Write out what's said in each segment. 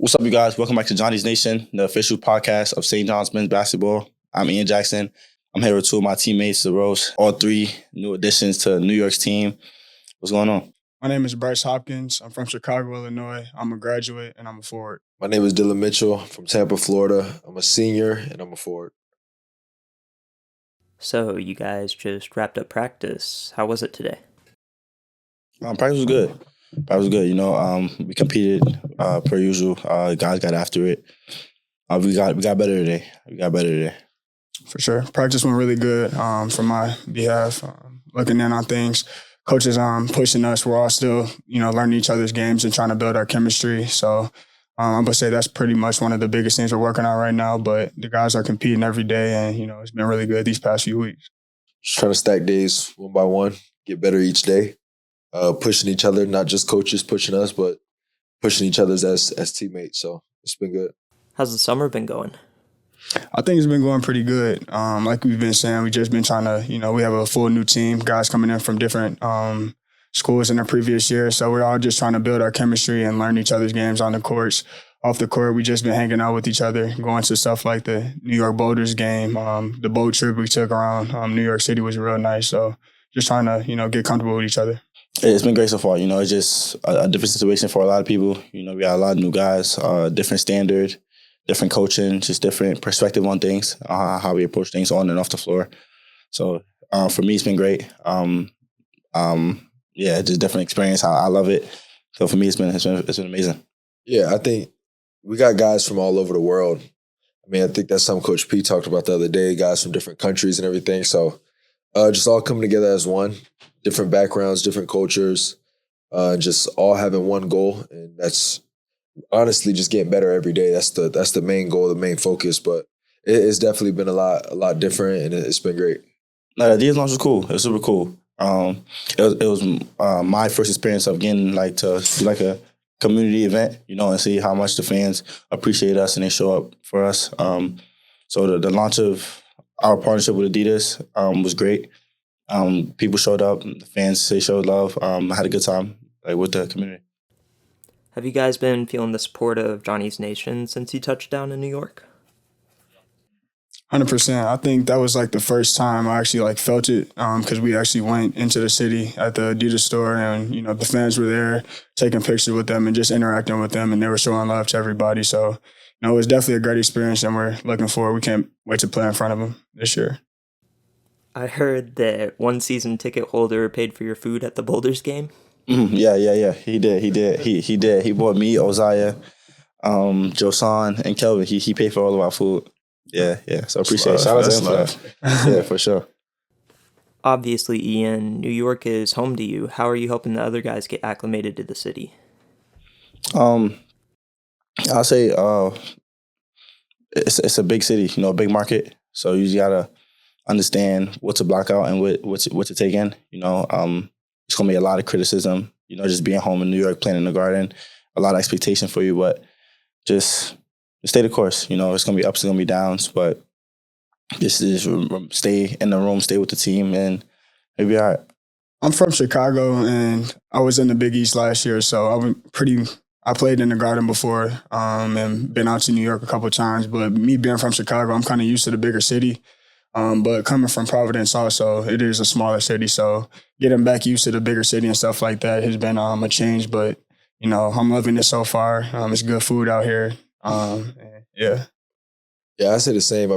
What's up, you guys? Welcome back to Johnnies Nation, the official podcast of St. John's men's basketball. I'm Ian Jackson. I'm here with two of my teammates, the Rose, all three new additions to New York's team. What's going on? My name is Bryce Hopkins. I'm from Chicago, Illinois. I'm a graduate and I'm a forward. My name is Dillon Mitchell from Tampa, Florida. I'm a senior and I'm a forward. So you guys just wrapped up practice. How was it today? Practice was good. We competed per usual. Guys got after it. We got better today. For sure. Practice went really good from my behalf. Looking in on things. Coaches pushing us. We're all still, learning each other's games and trying to build our chemistry. So I'm going to say that's pretty much one of the biggest things we're working on right now. But the guys are competing every day and, it's been really good these past few weeks. Just trying to stack days one by one, get better each day. Pushing each other, not just coaches pushing us, but pushing each other as teammates. So it's been good. How's the summer been going? I think it's been going pretty good. Like we've been saying, we've just been trying to, we have a full new team, guys coming in from different schools in the previous year. So we're all just trying to build our chemistry and learn each other's games on the courts. Off the court, we just been hanging out with each other, going to stuff like the New York Boulders game. The boat trip we took around New York City was real nice. So just trying to, get comfortable with each other. It's been great so far. It's just a different situation for a lot of people. We got a lot of new guys, different standard, different coaching, just different perspective on things, how we approach things on and off the floor. So for me, it's been great. Just different experience. I love it. So for me, it's been amazing. Yeah, I think we got guys from all over the world. I think that's something Coach P talked about the other day, guys from different countries and everything. So just all coming together as one. Different backgrounds, different cultures, just all having one goal, and that's honestly just getting better every day. That's the main goal, the main focus. But it's definitely been a lot different, and it's been great. No, the Adidas launch was cool. It was super cool. It was my first experience of getting to do like a community event, and see how much the fans appreciate us and they show up for us. So the launch of our partnership with Adidas was great. People showed up, the fans, they showed love. I had a good time with the community. Have you guys been feeling the support of Johnnies Nation since you touched down in New York? 100%. I think that was the first time I actually felt it because we actually went into the city at the Adidas store and, the fans were there taking pictures with them and just interacting with them and they were showing love to everybody. So, it was definitely a great experience and we're looking forward. We can't wait to play in front of them this year. I heard that one season ticket holder paid for your food at the Boulders game. Mm-hmm. Yeah. He did. He bought me, Oziah, Josan, and Kelvin. He paid for all of our food. Yeah. So I appreciate it. Shout out to him for that. Yeah, for sure. Obviously, Ian, New York is home to you. How are you helping the other guys get acclimated to the city? I'll say it's a big city, a big market. So you just gotta understand what to block out and what to take in. It's gonna be a lot of criticism. Just being home in New York, playing in the Garden, a lot of expectation for you, but just stay the course. It's gonna be ups, it's gonna be downs, but just stay in the room, stay with the team, and it'll be all right. I'm from Chicago, and I was in the Big East last year, so I played in the Garden before and been out to New York a couple of times. But me being from Chicago, I'm kind of used to the bigger city. But coming from Providence also, it is a smaller city. So getting back used to the bigger city and stuff like that has been a change. But, I'm loving it so far. It's good food out here. Yeah. Yeah, I say the same.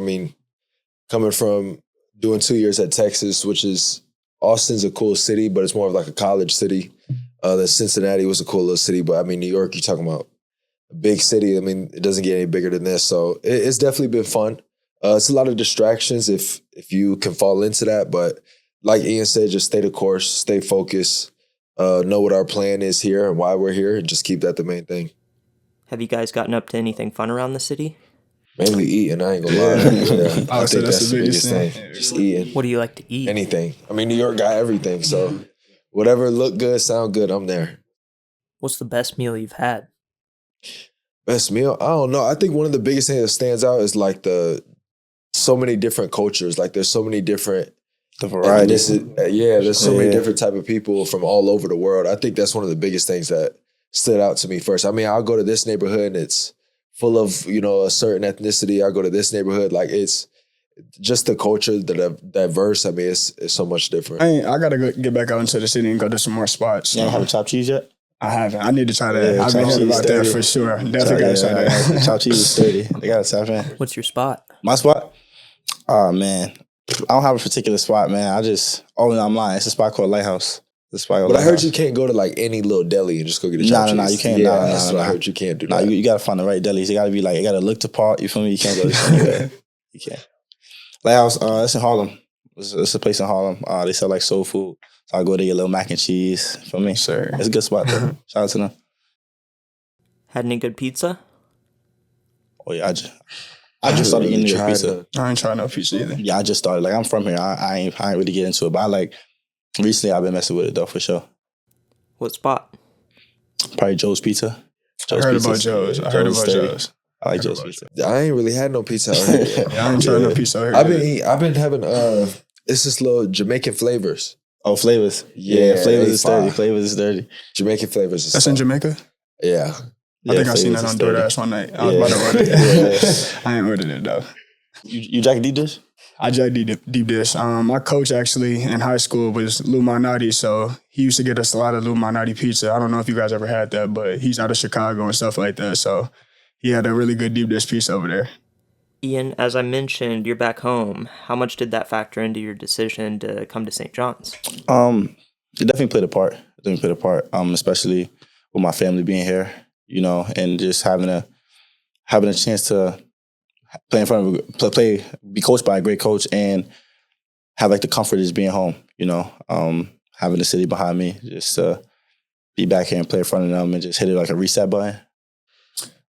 Coming from doing 2 years at Texas, which is Austin's a cool city, but it's more of a college city. Then Cincinnati was a cool little city. But, New York, you're talking about a big city. It doesn't get any bigger than this. So it's definitely been fun. It's a lot of distractions if you can fall into that. But like Ian said, just stay the course, stay focused, know what our plan is here and why we're here, and just keep that the main thing. Have you guys gotten up to anything fun around the city? Mainly eating, I ain't gonna lie. Yeah, I think that's the biggest thing. Just eating. What do you like to eat? Anything. New York got everything. So whatever look good, sound good, I'm there. What's the best meal you've had? Best meal? I don't know. I think one of the biggest things that stands out is so many different cultures. There's so many different the variety. There's so many different type of people from all over the world. I think that's one of the biggest things that stood out to me first. I'll go to this neighborhood and it's full of, you know, a certain ethnicity. I go to this neighborhood. Like, it's just the culture, the diverse. I mean, it's so much different. I got to get back out into the city and go to some more spots. You ain't have a chopped cheese yet? I haven't. I need to try that. Yeah, I've been chopped hearing cheese about that 30. for sure. Definitely got to try that. Chopped cheese is 30. They got to tap in. What's your spot? My spot? Oh, man. I don't have a particular spot, man. I'm lying. It's a spot called Lighthouse. But I heard you can't go to like any little deli and just go get a chopped cheese. No, you can't. Yeah, No, that's what I heard. You can't do that. You got to find the right delis. It got to be like, it got to look the part. You feel me? You can't go to anywhere. You can't. Lighthouse, it's in Harlem. It's a place in Harlem. They sell like soul food. So I go there, get a little mac and cheese. For me, Sir. It's a good spot though. Shout out to them. Had any good pizza? Oh yeah, I just started eating your pizza. I ain't trying no pizza either. Yeah, I just started. Like, I'm from here. I ain't really get into it, but recently I've been messing with it though, for sure. What spot? Probably Joe's Pizza. I heard about Joe's. I like Joe's Pizza. I ain't really had no pizza out here. Yeah, I ain't trying no pizza out here. I've been having it's this little Jamaican flavors. Oh, Flavors. Yeah, Flavors is fire. 30. Flavors is 30. Jamaican flavors. That's in Jamaica? Yeah. I think I seen that on DoorDash one night. I was about to order it. I ain't ordered it though. You jack deep dish? I jack deep dish. My coach actually in high school was Lou Malnati, so he used to get us a lot of Lou Malnati pizza. I don't know if you guys ever had that, but he's out of Chicago and stuff like that, so he had a really good deep dish pizza over there. Ian, as I mentioned, you're back home. How much did that factor into your decision to come to St. John's? It definitely played a part. Especially with my family being here, you know, and just having a chance to play in front of be coached by a great coach and have like the comfort of just being home, you know, having the city behind me, just to be back here and play in front of them and just hit it like a reset button.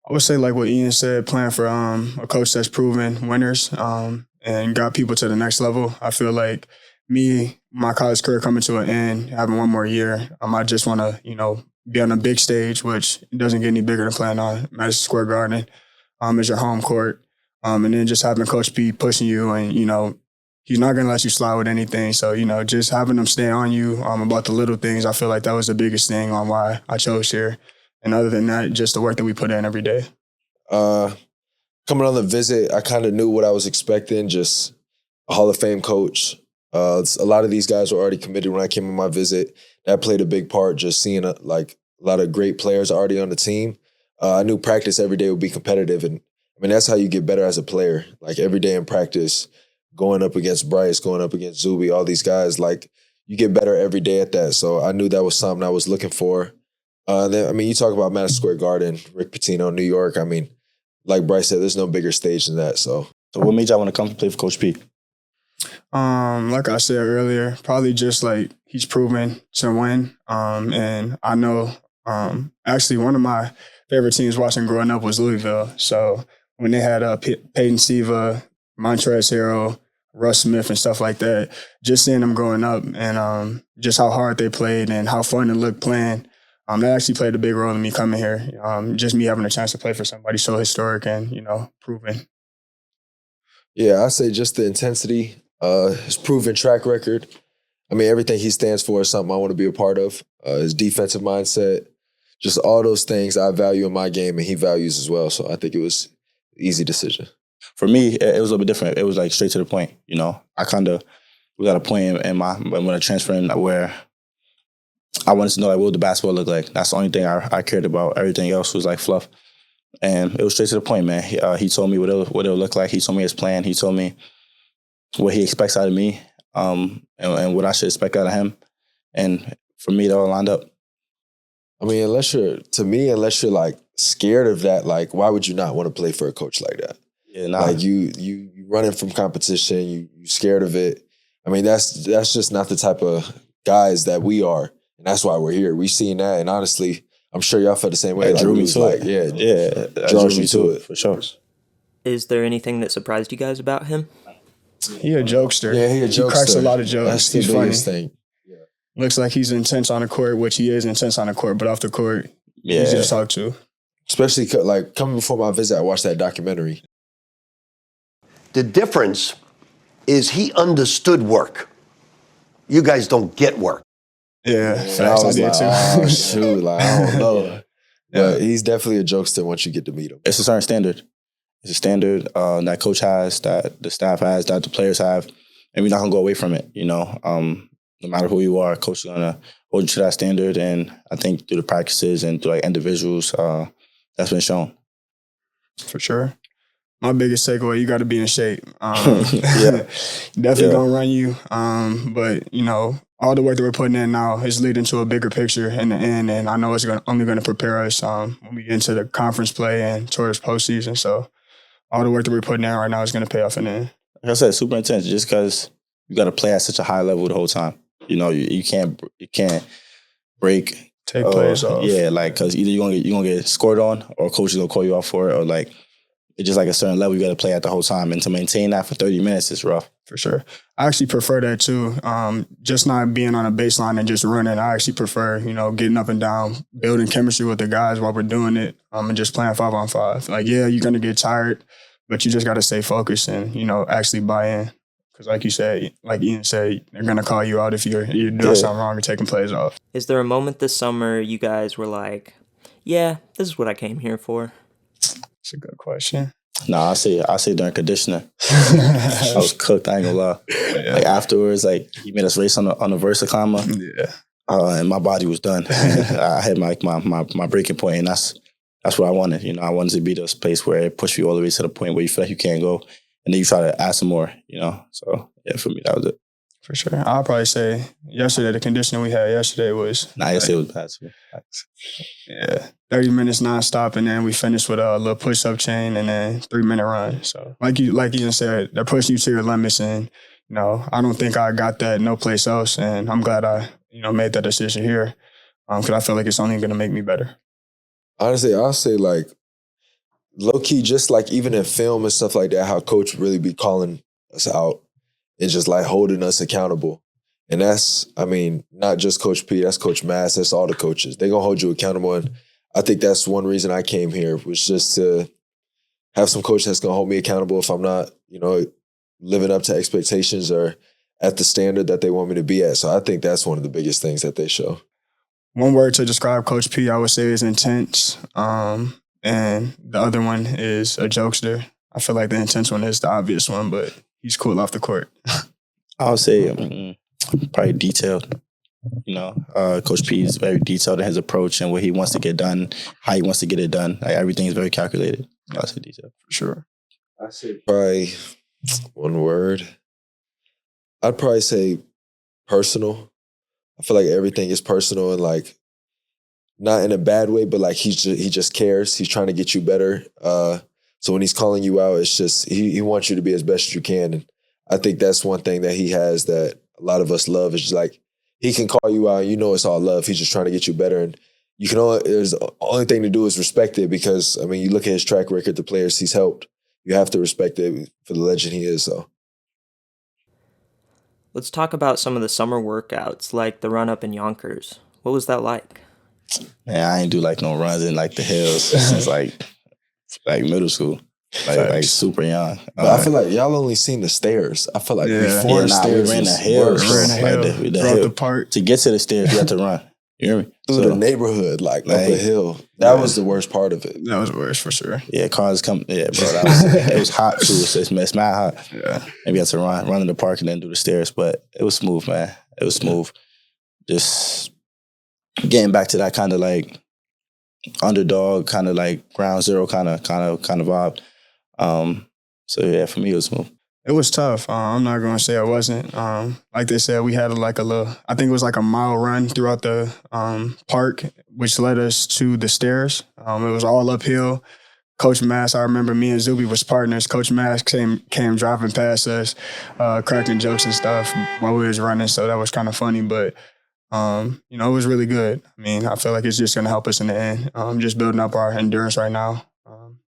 I would say like what Ian said, playing for a coach that's proven winners and got people to the next level. I feel like my college career coming to an end, having one more year, I just want to, you know, be on a big stage, which doesn't get any bigger than playing on Madison Square Garden as your home court. And then just having Coach P pushing you and, you know, he's not going to let you slide with anything. So, you know, just having them stay on you about the little things, I feel like that was the biggest thing on why I chose here. And other than that, just the work that we put in every day. Coming on the visit, I kind of knew what I was expecting, just a Hall of Fame coach. A lot of these guys were already committed when I came on my visit. That played a big part, just seeing a lot of great players already on the team. I knew practice every day would be competitive. And I mean, that's how you get better as a player. Like every day in practice, going up against Bryce, going up against Zuby, all these guys, like you get better every day at that. So I knew that was something I was looking for. Then, I mean, you talk about Madison Square Garden, Rick Pitino, New York. I mean, like Bryce said, there's no bigger stage than that. So what made y'all want to come play for Coach P? Like I said earlier, probably just like he's proven to win. And I know actually one of my favorite teams watching growing up was Louisville. So when they had Peyton Siva, Montrezl Harrell, Russ Smith and stuff like that, just seeing them growing up and just how hard they played and how fun it looked playing, that actually played a big role in me coming here. Just me having a chance to play for somebody so historic and, you know, proven. Yeah, I say just the intensity, his proven track record. I mean, everything he stands for is something I want to be a part of. His defensive mindset, just all those things I value in my game and he values as well. So I think it was an easy decision. For me, it was a little bit different. It was like straight to the point, you know. We got a point when I transferred where I wanted to know like what the basketball looked like. That's the only thing I cared about. Everything else was like fluff. And it was straight to the point, man. He told me what it would look like. He told me his plan. He told me what he expects out of me and what I should expect out of him. And for me, it all lined up. I mean, unless you're like scared of that, like why would you not want to play for a coach like that? Yeah, nah. Like you running from competition, you scared of it. I mean, that's just not the type of guys that we are. And that's why we're here. We've seen that. And honestly, I'm sure y'all felt the same way. It drew me to it. Yeah, draws me to it. For sure. Is there anything that surprised you guys about him? He a jokester. Yeah, he a jokester. He cracks a lot of jokes. That's the he's biggest funny. thing. Yeah. Looks like he's intense on the court, which he is intense on the court, but off the court, he's easy to talk to. Especially like coming before my visit, I watched that documentary. The difference is he understood work. You guys don't get work. Yeah, And facts, I was did like, too. oh, shoot, like, I don't know. But he's definitely a jokester once you get to meet him. It's a certain standard. It's a standard that coach has, that the staff has, that the players have, and we're not gonna go away from it. No matter who you are, coach is gonna hold you to that standard. And I think through the practices and through like individuals, that's been shown. For sure. My biggest takeaway, you got to be in shape. Yeah. Definitely gonna run you. But all the work that we're putting in now is leading to a bigger picture in the end, and I know it's only going to prepare us when we get into the conference play and towards postseason. So all the work that we're putting in right now is going to pay off in the end. Like I said, super intense. Just because you got to play at such a high level the whole time. You can't break. Take plays off. Yeah, like because either you're gonna get scored on, or coach is gonna call you out for it, or like it's just like a certain level you got to play at the whole time, and to maintain that for 30 minutes is rough. For sure. I actually prefer that too. Just not being on a baseline and just running. I actually prefer, getting up and down, building chemistry with the guys while we're doing it, and just playing 5-on-5. Like, yeah, you're going to get tired, but you just got to stay focused and, actually buy in. Because like you said, like Ian said, they're going to call you out if you're doing something wrong or taking plays off. Is there a moment this summer you guys were like, yeah, this is what I came here for? That's a good question. No, I say during conditioning. I was cooked, I ain't gonna lie. Yeah. Like afterwards, like he made us race on the Versa climber. Yeah. And my body was done. I had my breaking point, and that's what I wanted. I wanted to be this place where it pushed you all the way to the point where you feel like you can't go, and then you try to add some more. So yeah, for me that was it. For sure. I'll probably say yesterday, the conditioning we had yesterday was... Yesterday was bad too. Yeah. 30 minutes nonstop, and then we finished with a little push-up chain and then 3-minute run. So like you said, they're pushing you to your limits, and, I don't think I got that no place else, and I'm glad I, made that decision here because I feel like it's only going to make me better. Honestly, I'll say like low-key, just like even in film and stuff like that, how coach really be calling us out. It's just like holding us accountable. And that's, not just Coach P, that's Coach Mass, that's all the coaches. They're going to hold you accountable. And I think that's one reason I came here, was just to have some coach that's going to hold me accountable if I'm not, living up to expectations or at the standard that they want me to be at. So I think that's one of the biggest things that they show. One word to describe Coach P, I would say, is intense. And the other one is a jokester. I feel like the intense one is the obvious one, but he's cool off the court. I would say probably detailed. Coach P is very detailed in his approach and what he wants to get done, how he wants to get it done. Like everything is very calculated. I would say detailed for sure. I say probably one word. I'd probably say personal. I feel like everything is personal and like not in a bad way, but like he just cares. He's trying to get you better. So when he's calling you out, it's just he wants you to be as best as you can. And I think that's one thing that he has that a lot of us love. Is just like he can call you out, it's all love. He's just trying to get you better. And there's the only thing to do is respect it because, you look at his track record, the players he's helped. You have to respect it for the legend he is. So let's talk about some of the summer workouts, like the run up in Yonkers. What was that like? Man, I ain't do like no runs in like the hills since like middle school. Like super young. But I feel like y'all only seen the stairs. I feel like before the stairs we ran the hills. The hill. The park. To get to the stairs, you had to run. You hear me? Through the neighborhood, like up a hill. That was the worst part of it. That was worse for sure. Yeah, cars come. Yeah, bro. It was hot too. It's mad hot. Yeah. And we had to run in the park and then do the stairs. But it was smooth, man. It was smooth. Just getting back to that kind of like underdog, kind of like ground zero kind of vibe. So yeah, for me it was smooth. It was tough. I'm not going to say it wasn't. Like they said, we had I think it was like a mile run throughout the park, which led us to the stairs. It was all uphill. Coach Mass, I remember me and Zuby was partners. Coach Mass came driving past us, cracking jokes and stuff while we was running. So that was kind of funny, but it was really good. I feel like it's just going to help us in the end. Just building up our endurance right now,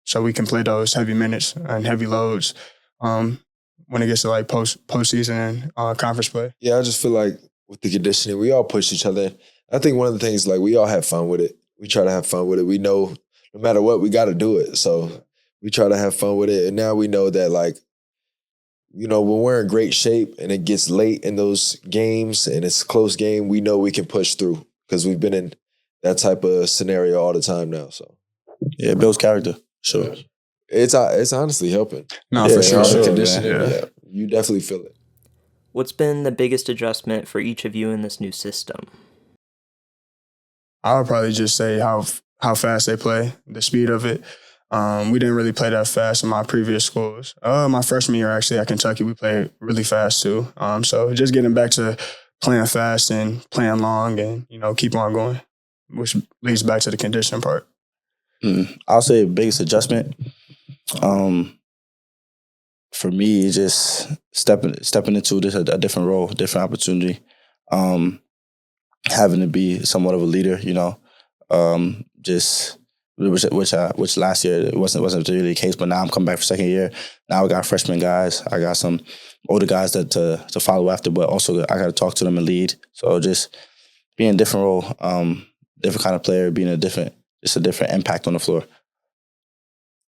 so we can play those heavy minutes and heavy loads when it gets to like postseason and conference play. Yeah, I just feel like with the conditioning, we all push each other. I think one of the things, like, we all have fun with it. We try to have fun with it. We know no matter what, we got to do it. So we try to have fun with it. And now we know that, like, when we're in great shape and it gets late in those games and it's a close game, we know we can push through because we've been in that type of scenario all the time now. So Yeah, it builds character. Sure. it's honestly helping. No, Yeah, for sure. All the sure, conditioning, man. yeah, you definitely feel it. What's been the biggest adjustment for each of you in this new system? I would probably just say how fast they play, the speed of it. We didn't really play that fast in my previous schools. My freshman year, actually, at Kentucky, we played really fast too. So just getting back to playing fast and playing long and, keep on going, which leads back to the condition part. I'll say the biggest adjustment for me is just stepping into this a different role, different opportunity. Having to be somewhat of a leader, just which last year it wasn't really the case, but now I'm coming back for second year. Now I got freshman guys, I got some older guys that to follow after, but also I got to talk to them and lead. So just being a different role, different kind of player, being a different impact on the floor.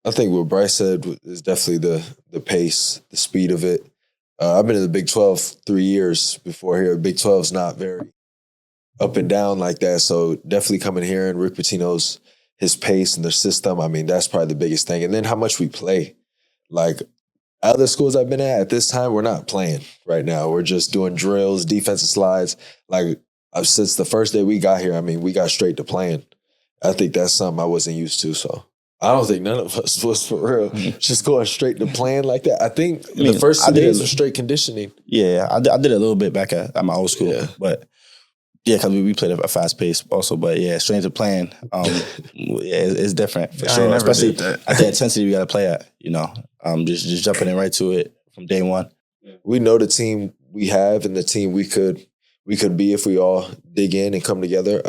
I think what Bryce said is definitely the pace, the speed of it. I've been in the Big 12 3 years before here. Big 12's not very up and down like that. So definitely coming here and Rick Pitino's his pace and their system. I mean, that's probably the biggest thing. And then how much we play. Like other schools I've been at this time, we're not playing right now. We're just doing drills, defensive slides. Like since the first day we got here, I mean, we got straight to playing. I think that's something I wasn't used to. So I don't think none of us was for real. Just going straight to playing like that. I think the first 2 days were straight conditioning. Yeah, I did a little bit back at my old school, but yeah, because we played at a fast pace also. But yeah, straight to playing, it's different for sure. Especially at the intensity we got to play at. Just jumping in right to it from day one. We know the team we have and the team we could be if we all dig in and come together.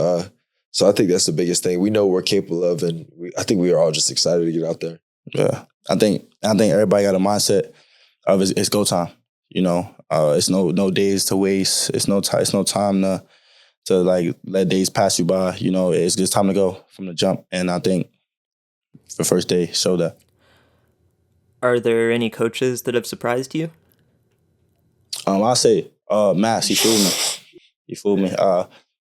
So I think that's the biggest thing. We know what we're capable of, and I think we are all just excited to get out there. Yeah, I think everybody got a mindset of it's go time. It's no days to waste. It's no time to like let days pass you by. It's just time to go from the jump. And I think the first day showed that. Are there any coaches that have surprised you? I'll say Mass. He fooled me.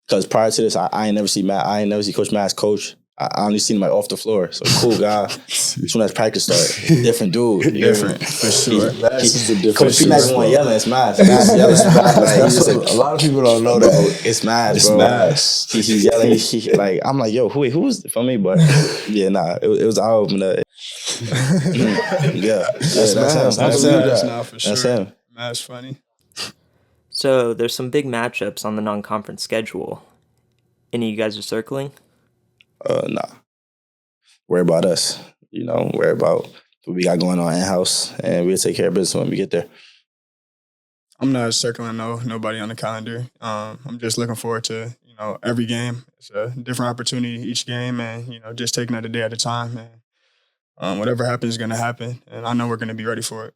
Because prior to this, I ain't never see Matt. I ain't never see Coach Mass coach. I only seen him like off the floor. So cool guy. As soon as practice started, different dude. Different for sure. He's a different. Coach Mass one yelling. It's Mass. Mass yelling. A lot of people don't know that. It's Mass. It's bro. Mass. He's yelling. I'm like, yo, who was for me? But yeah, nah, it was eye opener. Yeah, that's him. That's not for sure. That's him. That's funny. So there's some big matchups on the non-conference schedule. Any of you guys are circling? Nah. Worry about us. Worry about what we got going on in-house, and we'll take care of business when we get there. I'm not circling nobody on the calendar. I'm just looking forward to, every game. It's a different opportunity each game, and, just taking it a day at a time. And whatever happens is going to happen, and I know we're going to be ready for it.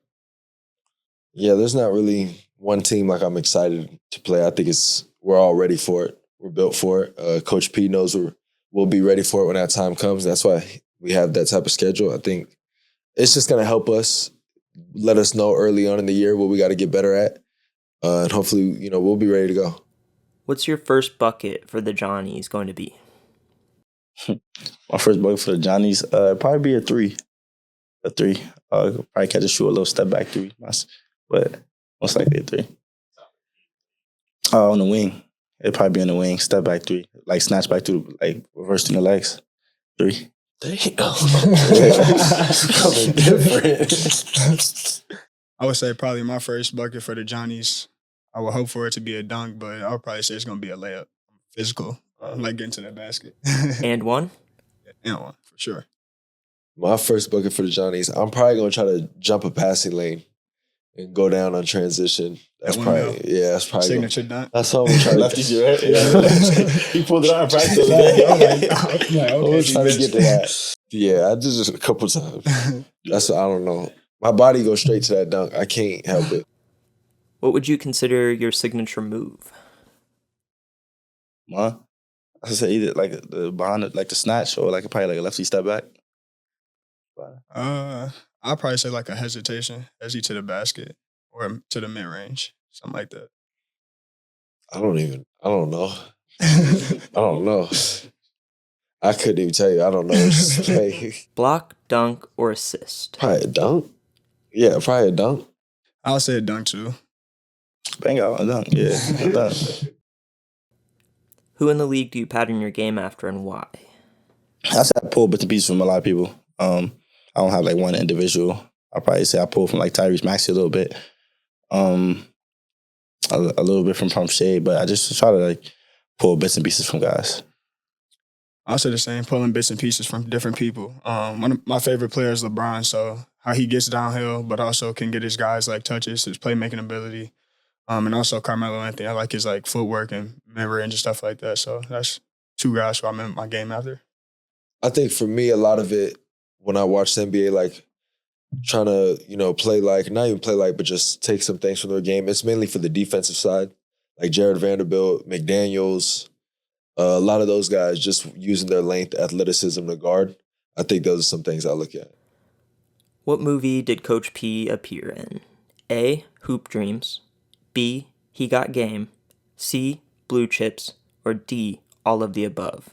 Yeah, there's not really one team like I'm excited to play. I think we're all ready for it. We're built for it. Coach P knows we'll be ready for it when that time comes. That's why we have that type of schedule. I think it's just going to help us, let us know early on in the year what we got to get better at. And hopefully, we'll be ready to go. What's your first bucket for the Johnnies going to be? My first bucket for the Johnnies, probably be a 3. A 3. Probably catch a shoot, a little step back 3. But most likely a 3. On the wing. It'd probably be on the wing, step back 3. Like snatch back through, like reversing the legs. 3. Damn. Something different. I would say probably my first bucket for the Johnnies, I would hope for it to be a dunk, but I would probably say it's going to be a layup. Physical, like getting to that basket. And one? And one, for sure. My first bucket for the Johnnies, I'm probably going to try to jump a passing lane and go down on transition. That's probably, that's probably signature dunk. That's what I'm trying to Lefties, right? Yeah. He pulled it out in practice. I was trying to get to that. Yeah, I did just a couple times. That's what I don't know. My body goes straight to that dunk. I can't help it. What would you consider your signature move? I say either like the behind it, like the snatch, or like probably like a lefty step back. I'll probably say like a hesitation to the basket or to the mid range, something like that. I don't know. I don't know. I couldn't even tell you. I don't know. Just like, Block, dunk, or assist? probably a dunk. Yeah, probably a dunk. I'll say a dunk too. Bang out, done. Yeah, done. Who in the league do you pattern your game after and why? I say I pull bits and pieces from a lot of people. I don't have like one individual. I'll probably say I pull from like Tyrese Maxey a little bit. A little bit from Pump Shade, but I just try to like pull bits and pieces from guys. I'll say the same, pulling bits and pieces from different people. One of my favorite players is LeBron, so how he gets downhill, but also can get his guys like touches, his playmaking ability. And also Carmelo Anthony. I like his like footwork and mid-range and stuff like that. So that's two guys who I'm in my game after. I think for me, a lot of it, when I watch the NBA, like trying to, play like, not even play like, but just take some things from their game. It's mainly for the defensive side, like Jared Vanderbilt, McDaniels, a lot of those guys just using their length, athleticism to guard. I think those are some things I look at. What movie did Coach P appear in? A. Hoop Dreams. B. He Got Game. C. Blue Chips. Or D. All of the above.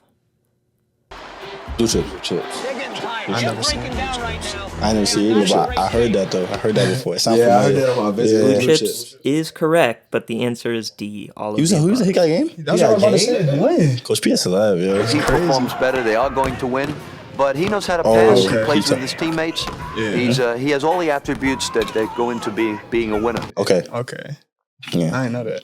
Blue Chips. I never seen it. I never seen it, but I heard that though. I heard that before. It sounds familiar. I heard that on my visit. Blue Blue Chips is correct, but the answer is D. All of the above. Who's He Got Game? That's what I was about to say. When? Coach P is alive, yo. If he performs better, they are going to win. But he knows how to pass. okay. He plays with his teammates. Yeah. He has all the attributes that go into being a winner. Okay. Okay. Yeah. I didn't know that.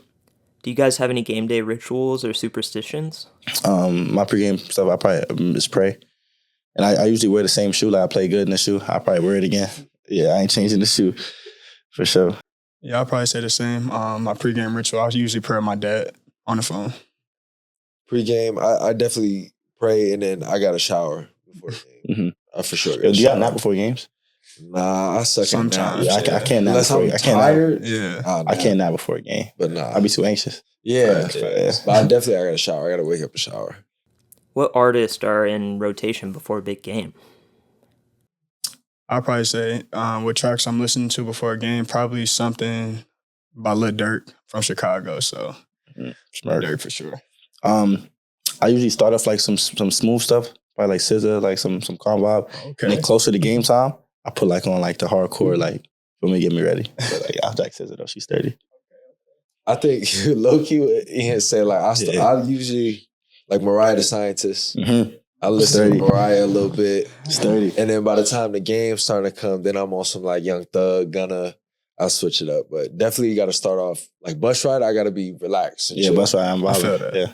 Do you guys have any game day rituals or superstitions? My pregame stuff, I probably just pray. And I usually wear the same shoe. Like I play good in the shoe. I probably wear it again. Yeah, I ain't changing the shoe for sure. Yeah, I'll probably say the same. My pregame ritual, I usually pray with my dad on the phone. Pre-game, I definitely pray, and then I got a shower before the game. I for sure. Yo, do y'all nap before games? Nah, I suck at naps. Yeah, I can't nap Unless before. I'm I can't tired. Yeah. I can't nap before a game. But nah, I'd be too anxious. yeah. Yeah. But I got a shower. I got to wake up and shower. What artists are in rotation before a big game? I'll probably say what tracks I'm listening to before a game, probably something by Lil Durk from Chicago. So Smart. Durk for sure. I usually start off like some smooth stuff, probably like SZA, like some calm vibe. Okay. And then closer to game time, I put like on like the hardcore, like for me to get me ready. But like I like SZA though, she's 30. I think low-key, Ian said, like, I usually, like Mariah the Scientist, I listen to Mariah a little bit. It's 30. And then by the time the game's starting to come, then I'm on some like Young Thug, Gunna. I'll switch it up. But definitely you got to start off, like Bus Ride, I got to be relaxed. Yeah, Bus Ride, I'm I feel vibing. that. Yeah.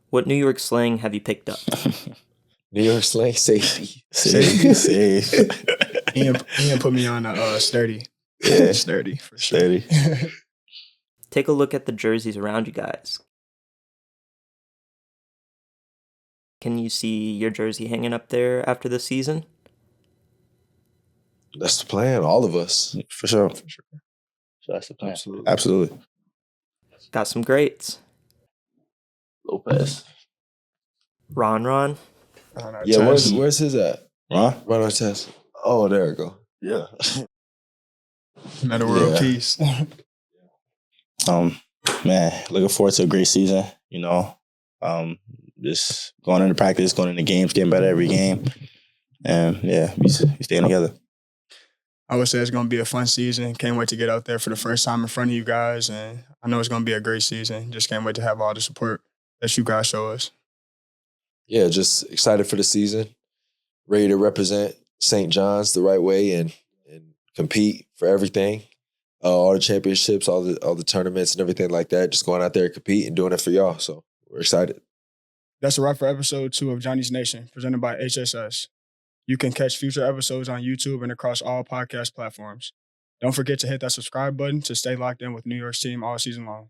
What New York slang have you picked up? New York slang, safety. Safe. Ian put me on sturdy. Yeah. Sturdy for sure. 30. Take a look at the jerseys around you guys. Can you see your jersey hanging up there after the season? That's the plan, all of us. For sure. So that's the plan. Absolutely. Got some greats. Lopez. Ron. Yeah, where's his at? Ron Artest. Oh, there we go. Yeah. Meta World Peace. Man, looking forward to a great season, just going into practice, going into games, getting better every game. And yeah, we staying together. I would say it's going to be a fun season. Can't wait to get out there for the first time in front of you guys. And I know it's going to be a great season. Just can't wait to have all the support that you guys show us. Yeah, just excited for the season. Ready to represent St. John's the right way and compete for everything. All the championships, all the tournaments and everything like that. Just going out there and compete and doing it for y'all. So we're excited. That's a wrap for episode 2 of Johnnies Nation, presented by HSS. You can catch future episodes on YouTube and across all podcast platforms. Don't forget to hit that subscribe button to stay locked in with New York's team all season long.